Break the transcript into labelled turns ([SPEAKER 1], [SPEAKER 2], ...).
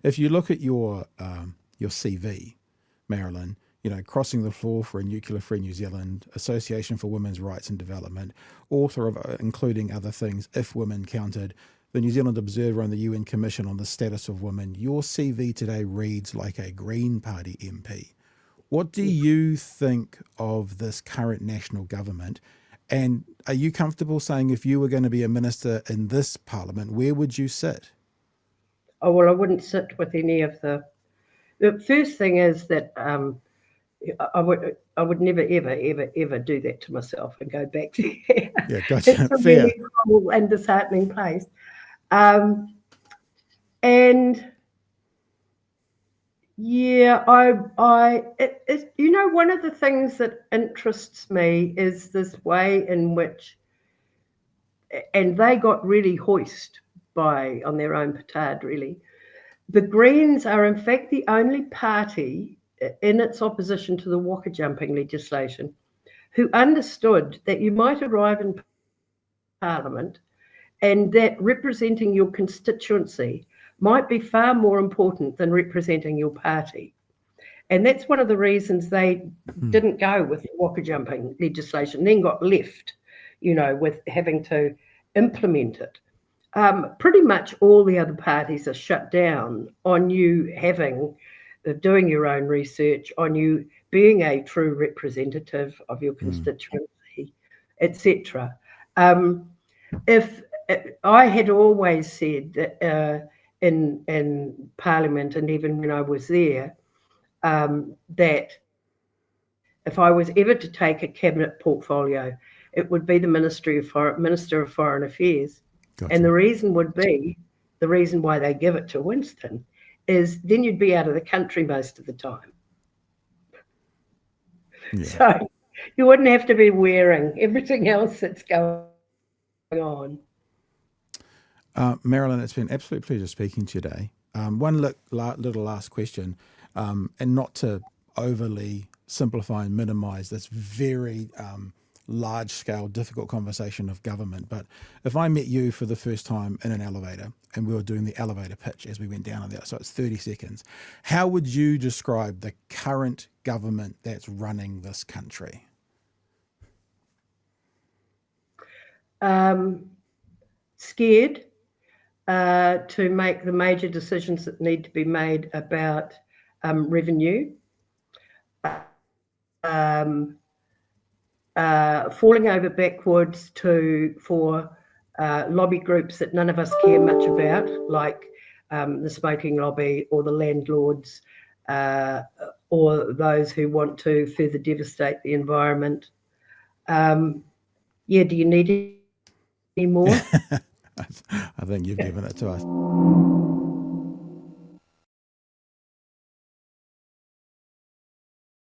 [SPEAKER 1] if you look at your CV, Marilyn, crossing the floor for a nuclear-free New Zealand, Association for Women's Rights and Development, author of, including other things, If Women Counted, the New Zealand Observer and the UN Commission on the Status of Women, your CV today reads like a Green Party MP. What do you think of this current national government? And are you comfortable saying if you were going to be a minister in this parliament, where would you sit?
[SPEAKER 2] Oh, well, I wouldn't sit with any of the first thing is that I would never, ever do that to myself and go back there.
[SPEAKER 1] Yeah, gotcha.
[SPEAKER 2] It's a
[SPEAKER 1] Fair.
[SPEAKER 2] really cool and disheartening place. And yeah, one of the things that interests me is this way in which, and they got really hoist on their own petard, really. The Greens are in fact the only party in its opposition to the waka jumping legislation who understood that you might arrive in Parliament and that representing your constituency might be far more important than representing your party. And that's one of the reasons they didn't go with the waka jumping legislation, then got left, with having to implement it. Pretty much all the other parties are shut down on you doing your own research, on you being a true representative of your constituency, etc. If I had always said that in Parliament, and even when I was there, that if I was ever to take a cabinet portfolio, it would be the Minister of Foreign Affairs. Gotcha. And the reason why they give it to Winston is then you'd be out of the country most of the time. Yeah. So you wouldn't have to be wearing everything else that's going on.
[SPEAKER 1] Marilyn, it's been an absolute pleasure speaking to you today. One little last question, and not to overly simplify and minimise this very large-scale, difficult conversation of government, but if I met you for the first time in an elevator and we were doing the elevator pitch as we went down on there, so it's 30 seconds, how would you describe the current government that's running this country?
[SPEAKER 2] Scared to make the major decisions that need to be made about revenue, falling over backwards for lobby groups that none of us care much about, like the smoking lobby or the landlords or those who want to further devastate the environment. Do you need any more?
[SPEAKER 1] I think you've given it to us.